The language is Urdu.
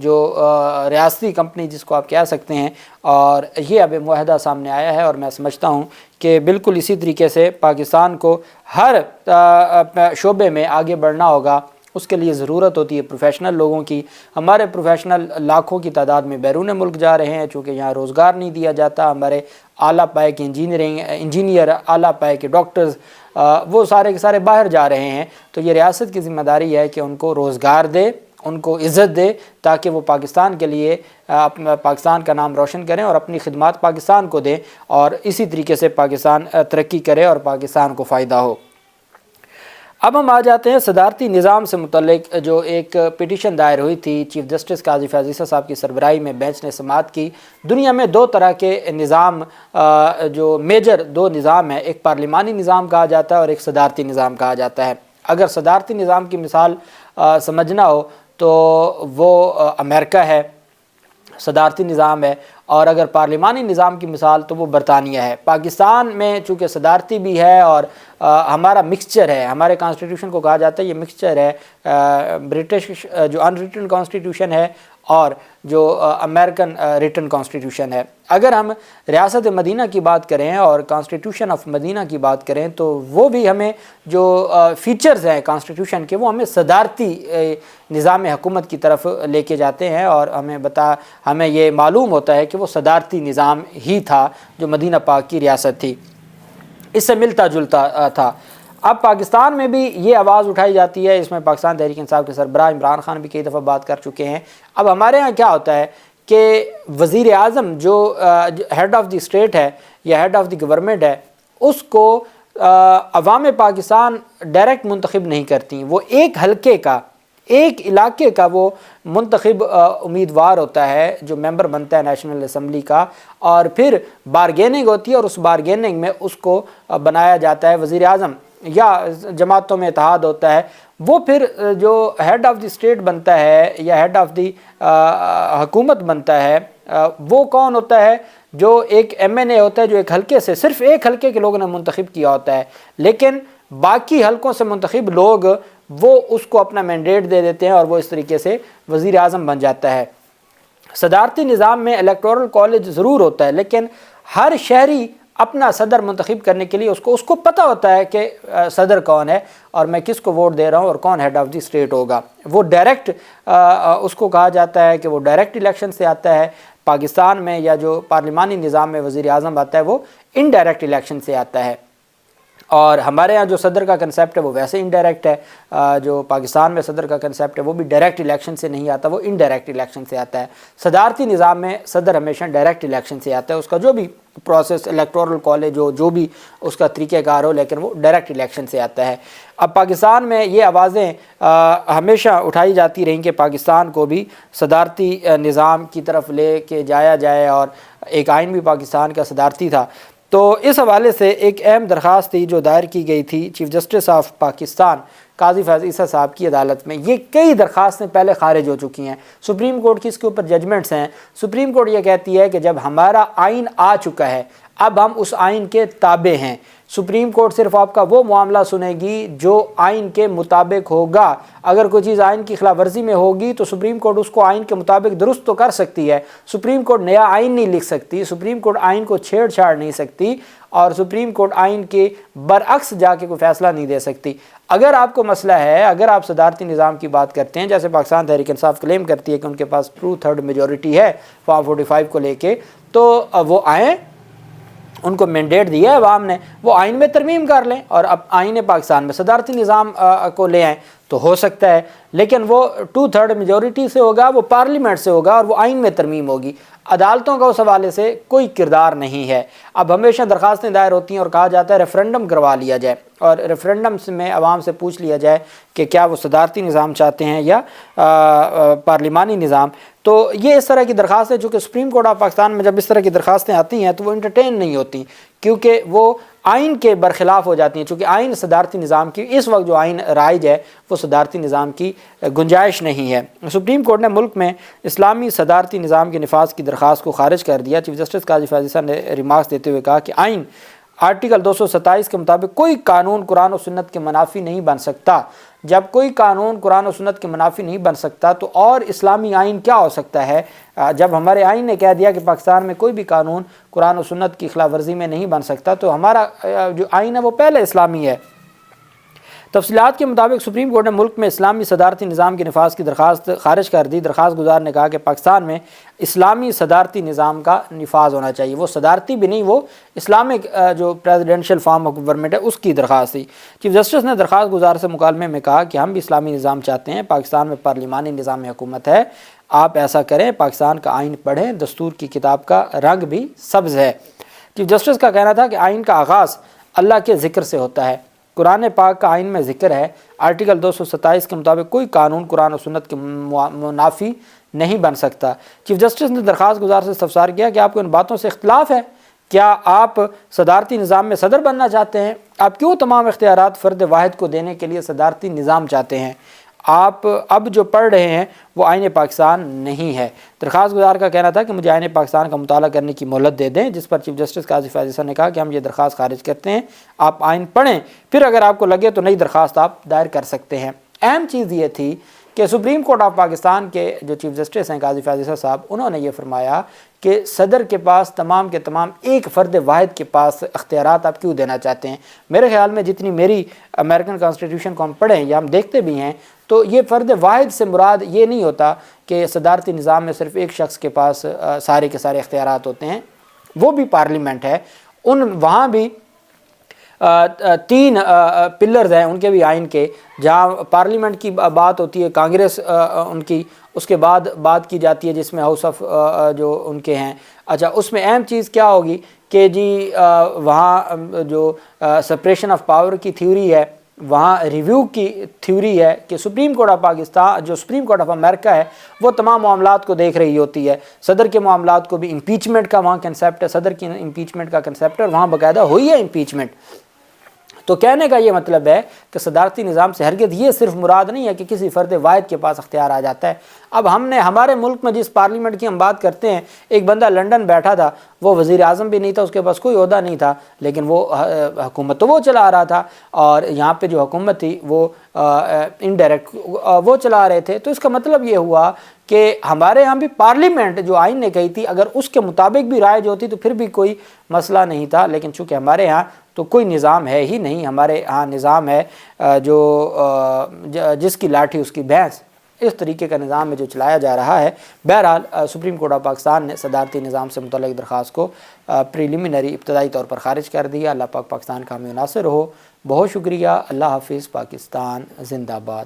جو ریاستی کمپنی جس کو آپ کہہ سکتے ہیں، اور یہ اب معاہدہ سامنے آیا ہے، اور میں سمجھتا ہوں کہ بالکل اسی طریقے سے پاکستان کو ہر شعبے میں آگے بڑھنا ہوگا۔ اس کے لیے ضرورت ہوتی ہے پروفیشنل لوگوں کی۔ ہمارے پروفیشنل لاکھوں کی تعداد میں بیرون ملک جا رہے ہیں، چونکہ یہاں روزگار نہیں دیا جاتا۔ ہمارے اعلیٰ پائے کے انجینئر، اعلیٰ پائے کے ڈاکٹرز، وہ سارے کے سارے باہر جا رہے ہیں۔ تو یہ ریاست کی ذمہ داری ہے کہ ان کو روزگار دے، ان کو عزت دے، تاکہ وہ پاکستان کے لیے پاکستان کا نام روشن کریں اور اپنی خدمات پاکستان کو دیں، اور اسی طریقے سے پاکستان ترقی کرے اور پاکستان کو فائدہ ہو۔ اب ہم آ جاتے ہیں صدارتی نظام سے متعلق جو ایک پٹیشن دائر ہوئی تھی چیف جسٹس قاضی فیاض عیسیٰ صاحب کی سربراہی میں، بینچ نے سماعت کی۔ دنیا میں دو طرح کے نظام، جو میجر دو نظام ہیں، ایک پارلیمانی نظام کہا جاتا ہے اور ایک صدارتی نظام کہا جاتا ہے۔ اگر صدارتی نظام کی مثال سمجھنا ہو تو وہ امریکہ ہے، صدارتی نظام ہے، اور اگر پارلیمانی نظام کی مثال تو وہ برطانیہ ہے۔ پاکستان میں چونکہ صدارتی بھی ہے اور ہمارا مکسچر ہے، ہمارے کانسٹیٹیوشن کو کہا جاتا ہے یہ مکسچر ہے، برٹش جو ان ریٹن کانسٹیٹیوشن ہے اور جو امریکن ریٹن کانسٹیٹیوشن ہے۔ اگر ہم ریاست مدینہ کی بات کریں اور کانسٹیٹیوشن آف مدینہ کی بات کریں تو وہ بھی ہمیں جو فیچرز ہیں کانسٹیٹیوشن کے، وہ ہمیں صدارتی نظام حکومت کی طرف لے کے جاتے ہیں، اور ہمیں یہ معلوم ہوتا ہے کہ وہ صدارتی نظام ہی تھا جو مدینہ پاک کی ریاست تھی، اس سے ملتا جلتا تھا۔ اب پاکستان میں بھی یہ آواز اٹھائی جاتی ہے، اس میں پاکستان تحریک انصاف کے سربراہ عمران خان بھی کئی دفعہ بات کر چکے ہیں۔ اب ہمارے ہاں کیا ہوتا ہے کہ وزیر اعظم جو ہیڈ آف دی اسٹیٹ ہے یا ہیڈ آف دی گورنمنٹ ہے، اس کو عوام پاکستان ڈائریکٹ منتخب نہیں کرتی، وہ ایک حلقے کا، ایک علاقے کا وہ منتخب امیدوار ہوتا ہے جو ممبر بنتا ہے نیشنل اسمبلی کا، اور پھر بارگیننگ ہوتی ہے اور اس بارگیننگ میں اس کو بنایا جاتا ہے وزیر اعظم، یا جماعتوں میں اتحاد ہوتا ہے۔ وہ پھر جو ہیڈ آف دی اسٹیٹ بنتا ہے یا ہیڈ آف دی حکومت بنتا ہے، وہ کون ہوتا ہے؟ جو ایک ایم این اے ہوتا ہے، جو ایک حلقے سے، صرف ایک حلقے کے لوگوں نے منتخب کیا ہوتا ہے، لیکن باقی حلقوں سے منتخب لوگ وہ اس کو اپنا مینڈیٹ دے دیتے ہیں اور وہ اس طریقے سے وزیر اعظم بن جاتا ہے۔ صدارتی نظام میں الیکٹورل کالج ضرور ہوتا ہے، لیکن ہر شہری اپنا صدر منتخب کرنے کے لیے اس کو پتہ ہوتا ہے کہ صدر کون ہے اور میں کس کو ووٹ دے رہا ہوں اور کون ہیڈ آف دی اسٹیٹ ہوگا۔ وہ ڈائریکٹ اس کو کہا جاتا ہے کہ وہ ڈائریکٹ الیکشن سے آتا ہے۔ پاکستان میں یا جو پارلیمانی نظام میں وزیر اعظم آتا ہے وہ انڈائریکٹ الیکشن سے آتا ہے، اور ہمارے ہاں جو صدر کا کنسیپٹ ہے وہ ویسے انڈائریکٹ ہے۔ جو پاکستان میں صدر کا کنسیپٹ ہے وہ بھی ڈائریکٹ الیکشن سے نہیں آتا، وہ انڈائریکٹ الیکشن سے آتا ہے۔ صدارتی نظام میں صدر ہمیشہ ڈائریکٹ الیکشن سے آتا ہے، اس کا جو بھی پروسیس الیکٹورل کالج ہو، جو بھی اس کا طریقہ کار ہو، لیکن وہ ڈائریکٹ الیکشن سے آتا ہے۔ اب پاکستان میں یہ آوازیں ہمیشہ اٹھائی جاتی رہیں کہ پاکستان کو بھی صدارتی نظام کی طرف لے کے جایا جائے، اور ایک آئین بھی پاکستان کا صدارتی تھا۔ تو اس حوالے سے ایک اہم درخواست تھی جو دائر کی گئی تھی چیف جسٹس آف پاکستان قاضی فیاض عیسیٰ صاحب کی عدالت میں۔ یہ کئی درخواستیں پہلے خارج ہو چکی ہیں، سپریم کورٹ کی اس کے اوپر ججمنٹس ہیں۔ سپریم کورٹ یہ کہتی ہے کہ جب ہمارا آئین آ چکا ہے، اب ہم اس آئین کے تابع ہیں۔ سپریم کورٹ صرف آپ کا وہ معاملہ سنے گی جو آئین کے مطابق ہوگا۔ اگر کوئی چیز آئین کی خلاف ورزی میں ہوگی تو سپریم کورٹ اس کو آئین کے مطابق درست تو کر سکتی ہے۔ سپریم کورٹ نیا آئین نہیں لکھ سکتی، سپریم کورٹ آئین کو چھیڑ چھاڑ نہیں سکتی، اور سپریم کورٹ آئین کے برعکس جا کے کوئی فیصلہ نہیں دے سکتی۔ اگر آپ کو مسئلہ ہے، اگر آپ صدارتی نظام کی بات کرتے ہیں، جیسے پاکستان تحریک انصاف کلیم کرتی ہے کہ ان کے پاس 2/3 میجورٹی ہے فارم 45 کو لے کے، تو وہ آئیں، ان کو مینڈیٹ دیا ہے عوام نے، وہ آئین میں ترمیم کر لیں اور اب آئین پاکستان میں صدارتی نظام کو لے آئیں تو ہو سکتا ہے، لیکن وہ 2/3 میجورٹی سے ہوگا، وہ پارلیمنٹ سے ہوگا اور وہ آئین میں ترمیم ہوگی۔ عدالتوں کا اس حوالے سے کوئی کردار نہیں ہے۔ اب ہمیشہ درخواستیں دائر ہوتی ہیں اور کہا جاتا ہے ریفرنڈم کروا لیا جائے، اور ریفرنڈم میں عوام سے پوچھ لیا جائے کہ کیا وہ صدارتی نظام چاہتے ہیں یا پارلیمانی نظام۔ تو یہ اس طرح کی درخواستیں، چونکہ سپریم کورٹ آف پاکستان میں جب اس طرح کی درخواستیں آتی ہیں تو وہ انٹرٹین نہیں ہوتی، کیونکہ وہ آئین کے برخلاف ہو جاتی ہیں، چونکہ آئین صدارتی نظام کی، اس وقت جو آئین رائج ہے وہ صدارتی نظام کی گنجائش نہیں ہے۔ سپریم کورٹ نے ملک میں اسلامی صدارتی نظام کے نفاذ کی درخواست کو خارج کر دیا۔ چیف جسٹس قاضی فیاض عیسیٰ نے ریمارکس دیتے ہوئے کہا کہ آئین آرٹیکل 227 کے مطابق کوئی قانون قرآن و سنت کے منافی نہیں بن سکتا۔ جب کوئی قانون قرآن و سنت کے منافی نہیں بن سکتا تو اور اسلامی آئین کیا ہو سکتا ہے؟ جب ہمارے آئین نے کہہ دیا کہ پاکستان میں کوئی بھی قانون قرآن و سنت کی خلاف ورزی میں نہیں بن سکتا تو ہمارا جو آئین ہے وہ پہلے اسلامی ہے۔ تفصیلات کے مطابق سپریم کورٹ نے ملک میں اسلامی صدارتی نظام کے نفاذ کی درخواست خارج کر دی۔ درخواست گزار نے کہا کہ پاکستان میں اسلامی صدارتی نظام کا نفاذ ہونا چاہیے، وہ صدارتی بھی نہیں، وہ اسلامک جو پریزیڈنشل فارم آف گورنمنٹ ہے اس کی درخواست تھی۔ چیف جسٹس نے درخواست گزار سے مکالمے میں کہا کہ ہم بھی اسلامی نظام چاہتے ہیں، پاکستان میں پارلیمانی نظام حکومت ہے، آپ ایسا کریں، پاکستان کا آئین پڑھیں، دستور کی کتاب کا رنگ بھی سبز ہے۔ چیف جسٹس کا کہنا تھا کہ آئین کا آغاز اللہ کے ذکر سے ہوتا ہے، قرآن پاک کا آئین میں ذکر ہے۔ آرٹیکل 227 کے مطابق کوئی قانون قرآن و سنت کے منافی نہیں بن سکتا۔ چیف جسٹس نے درخواست گزار سے استفسار کیا کہ آپ کو ان باتوں سے اختلاف ہے؟ کیا آپ صدارتی نظام میں صدر بننا چاہتے ہیں؟ آپ کیوں تمام اختیارات فرد واحد کو دینے کے لیے صدارتی نظام چاہتے ہیں؟ آپ اب جو پڑھ رہے ہیں وہ آئین پاکستان نہیں ہے۔ درخواست گزار کا کہنا تھا کہ مجھے آئین پاکستان کا مطالعہ کرنے کی مہلت دے دیں، جس پر چیف جسٹس قاضی فیاض حسن نے کہا کہ ہم یہ درخواست خارج کرتے ہیں، آپ آئین پڑھیں، پھر اگر آپ کو لگے تو نئی درخواست آپ دائر کر سکتے ہیں۔ اہم چیز یہ تھی کہ سپریم کورٹ آف پاکستان کے جو چیف جسٹس ہیں قاضی فیاض حسن صاحب، انہوں نے یہ فرمایا کہ صدر کے پاس تمام کے تمام ایک فرد واحد کے پاس اختیارات آپ کیوں دینا چاہتے ہیں؟ میرے خیال میں جتنی میری امریکن کانسٹیٹیوشن کو ہم پڑھیں یا ہم دیکھتے بھی ہیں تو یہ فرد واحد سے مراد یہ نہیں ہوتا کہ صدارتی نظام میں صرف ایک شخص کے پاس سارے کے سارے اختیارات ہوتے ہیں، وہ بھی پارلیمنٹ ہے، وہاں بھی 3 پلرز ہیں ان کے بھی آئین کے، جہاں پارلیمنٹ کی بات ہوتی ہے، کانگریس ان کی، اس کے بعد بات کی جاتی ہے جس میں ہاؤس آف جو ان کے ہیں۔ اچھا، اس میں اہم چیز کیا ہوگی کہ جی وہاں جو سپریشن آف پاور کی تھیوری ہے، وہاں ریویو کی تھیوری ہے کہ سپریم کورٹ آف پاکستان جو سپریم کورٹ آف امریکہ ہے وہ تمام معاملات کو دیکھ رہی ہوتی ہے۔ صدر کے معاملات کو بھی امپیچمنٹ کا وہاں کنسیپٹ ہے، صدر کی امپیچمنٹ کا کنسیپٹ ہے، اور وہاں باقاعدہ ہوئی ہے امپیچمنٹ۔ تو کہنے کا یہ مطلب ہے کہ صدارتی نظام سے ہرگز یہ صرف مراد نہیں ہے کہ کسی فرد واحد کے پاس اختیار آ جاتا ہے۔ اب ہم نے ہمارے ملک میں جس پارلیمنٹ کی ہم بات کرتے ہیں، ایک بندہ لنڈن بیٹھا تھا، وہ وزیر اعظم بھی نہیں تھا، اس کے پاس کوئی عہدہ نہیں تھا، لیکن وہ حکومت تو وہ چلا رہا تھا، اور یہاں پہ جو حکومت تھی وہ انڈائریکٹ وہ چلا رہے تھے۔ تو اس کا مطلب یہ ہوا کہ ہمارے ہاں بھی پارلیمنٹ جو آئین نے کہی تھی اگر اس کے مطابق بھی رائج ہوتی تو پھر بھی کوئی مسئلہ نہیں تھا، لیکن چونکہ ہمارے ہاں تو کوئی نظام ہے ہی نہیں، ہمارے ہاں نظام ہے جو جس کی لاٹھی اس کی بھینس، اس طریقے کا نظام ہے جو چلایا جا رہا ہے۔ بہرحال سپریم کورٹ آف پاکستان نے صدارتی نظام سے متعلق درخواست کو پریلیمنری ابتدائی طور پر خارج کر دیا۔ اللہ پاک پاکستان کا حامی و ناصر ہو۔ بہت شکریہ۔ اللہ حافظ۔ پاکستان زندہ باد۔